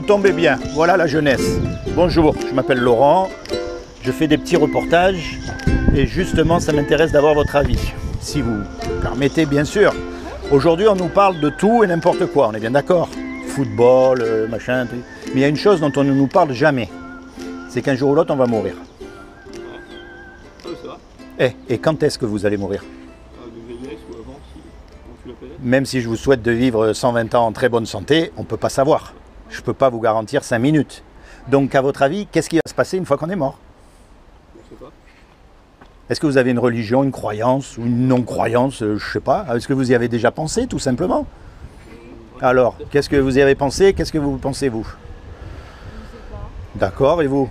vous tombez bien, voilà la jeunesse. Bonjour, je m'appelle Laurent, je fais des petits reportages et justement ça m'intéresse d'avoir votre avis, si vous permettez bien sûr. Aujourd'hui on nous parle de tout et n'importe quoi, on est bien d'accord. Football, machin, tout. Mais il y a une chose dont on ne nous parle jamais, c'est qu'un jour ou l'autre on va mourir. Et quand est-ce que vous allez mourir? Même si je vous souhaite de vivre 120 ans en très bonne santé, on ne peut pas savoir. Je ne peux pas vous garantir 5 minutes. Donc, à votre avis, qu'est-ce qui va se passer une fois qu'on est mort? Je ne sais pas. Est-ce que vous avez une religion, une croyance ou une non-croyance? Je ne sais pas. Est-ce que vous y avez déjà pensé, tout simplement? Alors, qu'est-ce que vous y avez pensé? Qu'est-ce que vous pensez, vous? D'accord, et vous?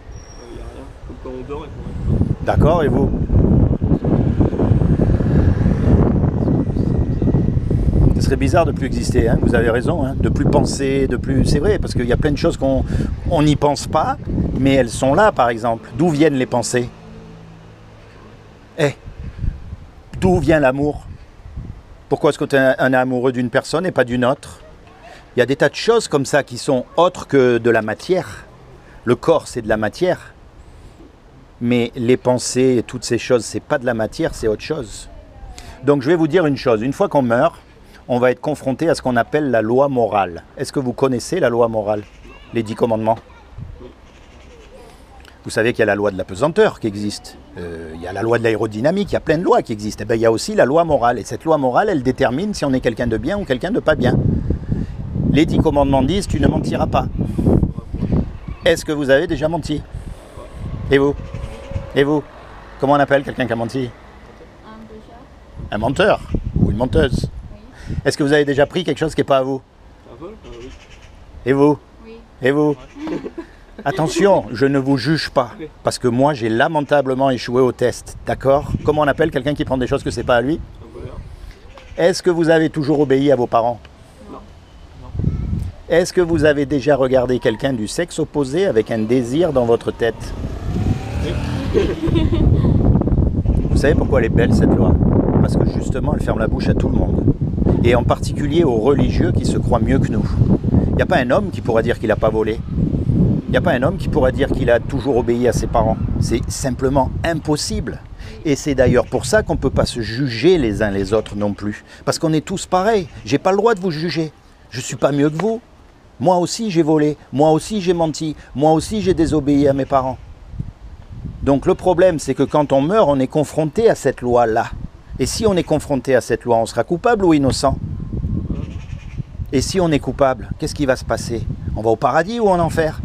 Il n'y a rien. Comme quand on dort et qu'on rêve pas. D'accord, et vous? Ce serait bizarre de plus exister, hein, vous avez raison, hein, de plus penser, de plus... C'est vrai, parce qu'il y a plein de choses qu'on n'y pense pas, mais elles sont là, par exemple. D'où viennent les pensées? D'où vient l'amour? Pourquoi est-ce qu'on est amoureux d'une personne et pas d'une autre? Il y a des tas de choses comme ça qui sont autres que de la matière. Le corps, c'est de la matière. Mais les pensées et toutes ces choses, c'est pas de la matière, c'est autre chose. Donc je vais vous dire une chose, une fois qu'on meurt, on va être confronté à ce qu'on appelle la loi morale. Est-ce que vous connaissez la loi morale? Les 10 commandements? Vous savez qu'il y a la loi de la pesanteur qui existe. Il y a la loi de l'aérodynamique, il y a plein de lois qui existent. Et bien, il y a aussi la loi morale. Et cette loi morale, elle détermine si on est quelqu'un de bien ou quelqu'un de pas bien. Les 10 commandements disent, tu ne mentiras pas. Est-ce que vous avez déjà menti? Et vous? Et vous? Comment on appelle quelqu'un qui a menti? Un menteur ou une menteuse. Est-ce que vous avez déjà pris quelque chose qui n'est pas à vous? Un vol? Oui. Et vous? Oui. Et vous? Attention, je ne vous juge pas, parce que moi j'ai lamentablement échoué au test, d'accord? Comment on appelle quelqu'un qui prend des choses que c'est pas à lui? Un voleur? Est-ce que vous avez toujours obéi à vos parents? Non. Est-ce que vous avez déjà regardé quelqu'un du sexe opposé avec un désir dans votre tête? Vous savez pourquoi elle est belle cette loi? Parce que justement elle ferme la bouche à tout le monde. Et en particulier aux religieux qui se croient mieux que nous. Il n'y a pas un homme qui pourra dire qu'il n'a pas volé. Il n'y a pas un homme qui pourra dire qu'il a toujours obéi à ses parents. C'est simplement impossible. Et c'est d'ailleurs pour ça qu'on ne peut pas se juger les uns les autres non plus. Parce qu'on est tous pareils. Je n'ai pas le droit de vous juger. Je ne suis pas mieux que vous. Moi aussi j'ai volé. Moi aussi j'ai menti. Moi aussi j'ai désobéi à mes parents. Donc le problème c'est que quand on meurt, on est confronté à cette loi-là. Et si on est confronté à cette loi, on sera coupable ou innocent? Et si on est coupable, qu'est-ce qui va se passer? On va au paradis ou en enfer?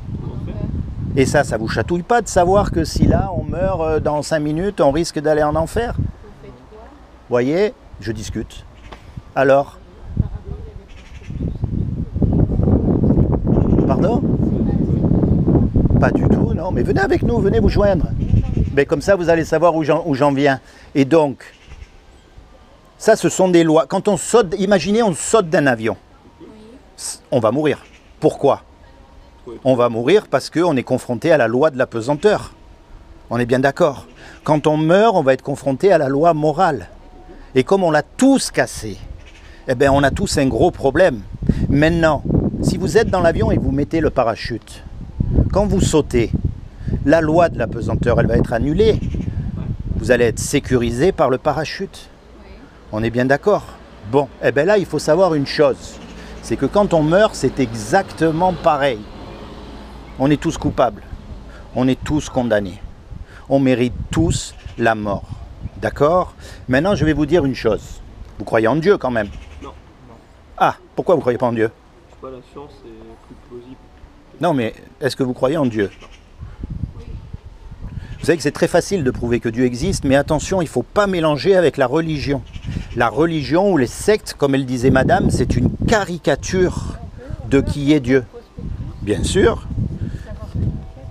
Et ça vous chatouille pas de savoir que si là, on meurt dans 5 minutes, on risque d'aller en enfer? Vous voyez, je discute. Alors? Pardon? Pas du tout, non. Mais venez avec nous, venez vous joindre. Mais comme ça, vous allez savoir où j'en viens. Et donc... ça, ce sont des lois. Quand on saute, imaginez, on saute d'un avion. On va mourir. Pourquoi? On va mourir parce qu'on est confronté à la loi de la pesanteur. On est bien d'accord. Quand on meurt, on va être confronté à la loi morale. Et comme on l'a tous cassé, eh bien, on a tous un gros problème. Maintenant, si vous êtes dans l'avion et que vous mettez le parachute, quand vous sautez, la loi de la pesanteur, elle va être annulée. Vous allez être sécurisé par le parachute. On est bien d'accord? Bon, eh bien là, il faut savoir une chose. C'est que quand on meurt, c'est exactement pareil. On est tous coupables. On est tous condamnés. On mérite tous la mort. D'accord? Maintenant, je vais vous dire une chose. Vous croyez en Dieu quand même? Non. Ah, pourquoi vous ne croyez pas en Dieu? Je sais pas, la science est plus plausible. Non, mais est-ce que vous croyez en Dieu? Vous savez que c'est très facile de prouver que Dieu existe, mais attention, il ne faut pas mélanger avec la religion. La religion ou les sectes, comme elle disait madame, c'est une caricature de qui est Dieu. Bien sûr,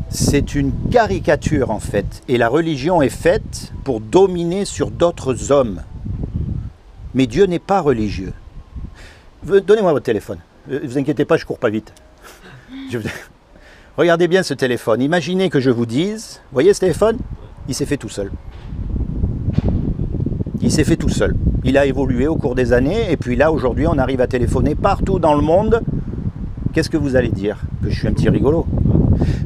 c'est une caricature en fait. Et la religion est faite pour dominer sur d'autres hommes. Mais Dieu n'est pas religieux. Donnez-moi votre téléphone. Ne vous inquiétez pas, je ne cours pas vite. Regardez bien ce téléphone. Imaginez que je vous dise, voyez ce téléphone? Il s'est fait tout seul. Il s'est fait tout seul. Il a évolué au cours des années et puis là, aujourd'hui, on arrive à téléphoner partout dans le monde qu'est-ce que vous allez dire? Que je suis un petit rigolo.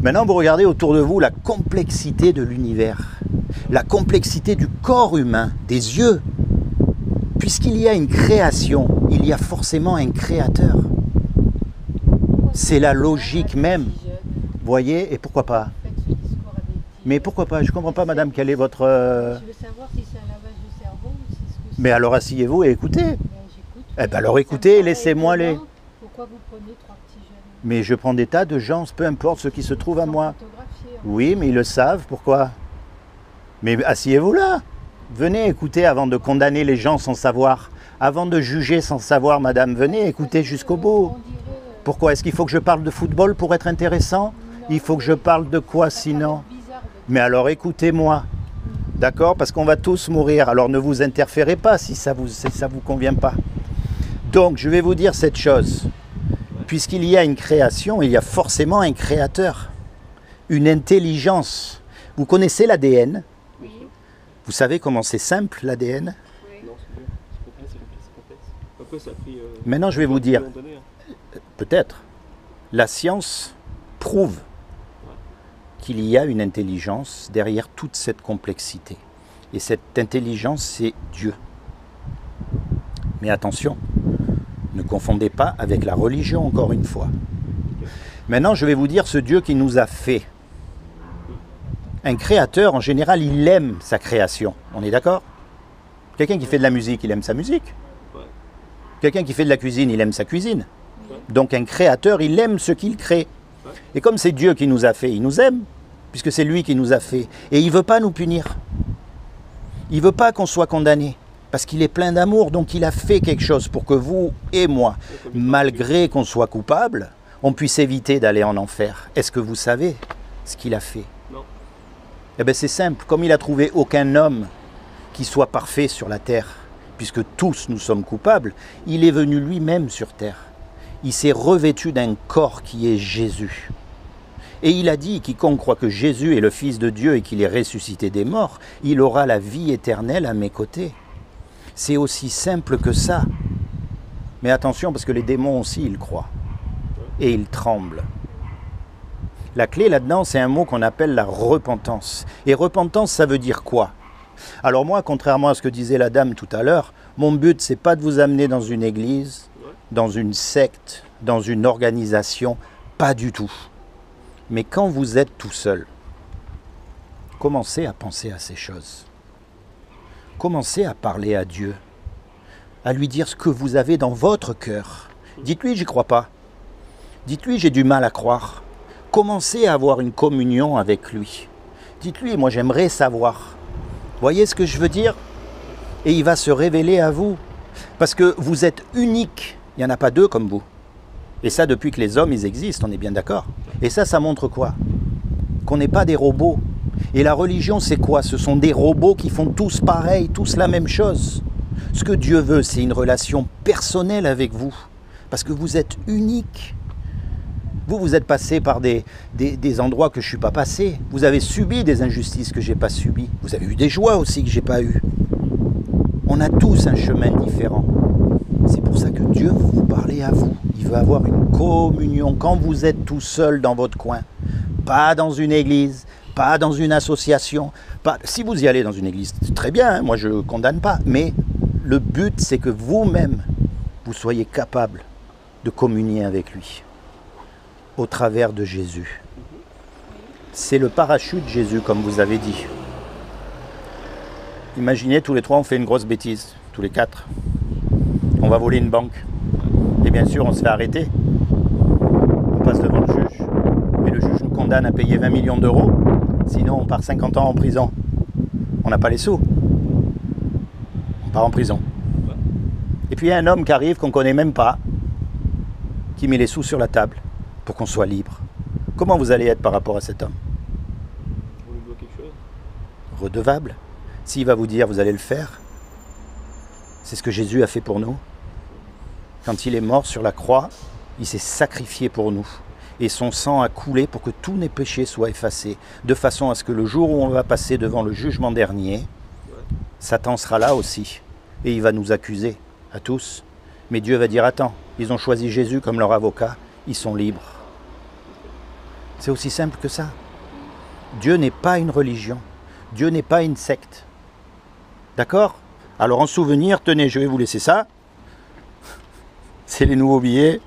Maintenant, vous regardez autour de vous la complexité de l'univers, la complexité du corps humain, des yeux. Puisqu'il y a une création, il y a forcément un créateur. C'est la logique même. Vous voyez, et pourquoi pas? Mais pourquoi pas? Je ne comprends pas, madame, quel est votre... Je veux savoir si c'est un lavage de cerveau ou si c'est ce que c'est. Mais alors asseyez-vous et écoutez. J'écoute. Eh bien alors écoutez, laissez-moi les... Pourquoi vous prenez 3 petits jeunes? Mais je prends des tas de gens, peu importe ceux qui se trouvent à moi. Photographiés, hein. Oui, mais ils le savent, pourquoi? Mais asseyez-vous là. Venez écouter avant de condamner les gens sans savoir. Avant de juger sans savoir, madame, venez écouter jusqu'au bout. On dirait, Pourquoi? Est-ce qu'il faut que je parle de football pour être intéressant? Il faut que je parle de quoi sinon? bizarre de... Mais alors écoutez-moi, d'accord? Parce qu'on va tous mourir, alors ne vous interférez pas si ça vous convient pas. Donc je vais vous dire cette chose. Puisqu'il y a une création, il y a forcément un créateur, une intelligence. Vous connaissez l'ADN? Oui. Vous savez comment c'est simple l'ADN? Non, c'est complexe. Après, ça a pris. Maintenant je vais vous dire, millions d'années, hein. peut-être, la science prouve qu'il y a une intelligence derrière toute cette complexité. Et cette intelligence, c'est Dieu. Mais attention, ne confondez pas avec la religion, encore une fois. Maintenant, je vais vous dire ce Dieu qui nous a fait. Un créateur, en général, il aime sa création. On est d'accord? Quelqu'un qui fait de la musique, il aime sa musique. Ouais. Quelqu'un qui fait de la cuisine, il aime sa cuisine. Ouais. Donc un créateur, il aime ce qu'il crée. Ouais. Et comme c'est Dieu qui nous a fait, il nous aime, puisque c'est lui qui nous a fait. Et il ne veut pas nous punir. Il ne veut pas qu'on soit condamné, parce qu'il est plein d'amour, donc il a fait quelque chose pour que vous et moi, malgré qu'on soit coupable, on puisse éviter d'aller en enfer. Est-ce que vous savez ce qu'il a fait? Non. Eh bien c'est simple, comme il n'a trouvé aucun homme qui soit parfait sur la terre, puisque tous nous sommes coupables, il est venu lui-même sur terre. Il s'est revêtu d'un corps qui est Jésus. Et il a dit, quiconque croit que Jésus est le Fils de Dieu et qu'il est ressuscité des morts, il aura la vie éternelle à mes côtés. C'est aussi simple que ça. Mais attention, parce que les démons aussi, ils croient. Et ils tremblent. La clé là-dedans, c'est un mot qu'on appelle la repentance. Et repentance, ça veut dire quoi? Alors moi, contrairement à ce que disait la dame tout à l'heure, mon but, c'est pas de vous amener dans une église, dans une secte, dans une organisation, pas du tout. Mais quand vous êtes tout seul, commencez à penser à ces choses. Commencez à parler à Dieu, à lui dire ce que vous avez dans votre cœur. Dites-lui, j'y crois pas. Dites-lui, j'ai du mal à croire. Commencez à avoir une communion avec lui. Dites-lui, moi j'aimerais savoir. Voyez ce que je veux dire? Et il va se révéler à vous. Parce que vous êtes unique. Il n'y en a pas deux comme vous. Et ça, depuis que les hommes, ils existent, on est bien d'accord. Et ça montre quoi? Qu'on n'est pas des robots. Et la religion, c'est quoi? Ce sont des robots qui font tous pareil, tous la même chose. Ce que Dieu veut, c'est une relation personnelle avec vous. Parce que vous êtes unique. Vous êtes passé par des endroits que je ne suis pas passé. Vous avez subi des injustices que je n'ai pas subies. Vous avez eu des joies aussi que je n'ai pas eues. On a tous un chemin différent. C'est pour ça que Dieu veut vous parler à vous. Il veut avoir une communion quand vous êtes tout seul dans votre coin. Pas dans une église, pas dans une association. Si vous y allez dans une église, c'est très bien, hein, moi je ne condamne pas. Mais le but, c'est que vous-même, vous soyez capable de communier avec lui. Au travers de Jésus. C'est le parachute de Jésus, comme vous avez dit. Imaginez, tous les trois, on fait une grosse bêtise. Tous les quatre. On va voler une banque. Et bien sûr, on se fait arrêter. On passe devant le juge. Et le juge nous condamne à payer 20 millions d'euros. Sinon, on part 50 ans en prison. On n'a pas les sous. On part en prison. Et puis, il y a un homme qui arrive, qu'on ne connaît même pas, qui met les sous sur la table pour qu'on soit libre. Comment vous allez être par rapport à cet homme? On lui doit quelque chose. Redevable. S'il va vous dire, vous allez le faire. C'est ce que Jésus a fait pour nous. Quand il est mort sur la croix, il s'est sacrifié pour nous. Et son sang a coulé pour que tous nos péchés soient effacés. De façon à ce que le jour où on va passer devant le jugement dernier, Satan sera là aussi. Et il va nous accuser, à tous. Mais Dieu va dire, attends, ils ont choisi Jésus comme leur avocat. ils sont libres. C'est aussi simple que ça. Dieu n'est pas une religion. Dieu n'est pas une secte. D'accord? Alors en souvenir, tenez, je vais vous laisser ça. C'est les nouveaux billets.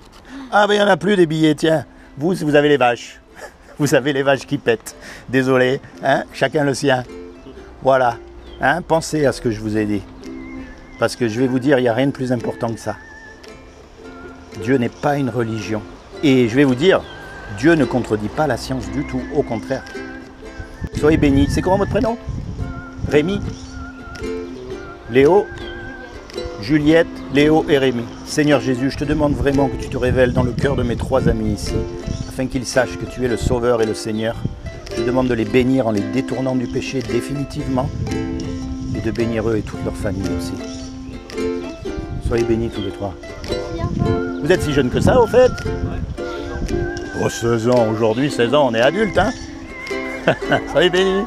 Ah ben il n'y en a plus des billets, tiens. Vous avez les vaches. Vous avez les vaches qui pètent. Désolé, hein, chacun le sien. Voilà. Hein, pensez à ce que je vous ai dit. Parce que je vais vous dire, il n'y a rien de plus important que ça. Dieu n'est pas une religion. Et je vais vous dire, Dieu ne contredit pas la science du tout, au contraire. Soyez bénis. C'est comment votre prénom? Rémi? Léo? Juliette, Léo et Rémi. Seigneur Jésus, je te demande vraiment que tu te révèles dans le cœur de mes 3 amis ici, afin qu'ils sachent que tu es le Sauveur et le Seigneur. Je demande de les bénir en les détournant du péché définitivement, et de bénir eux et toute leur famille aussi. Soyez bénis tous les 3. Vous êtes si jeune que ça, au fait? Oh, 16 ans, aujourd'hui, 16 ans, on est adulte, hein? Soyez bénis.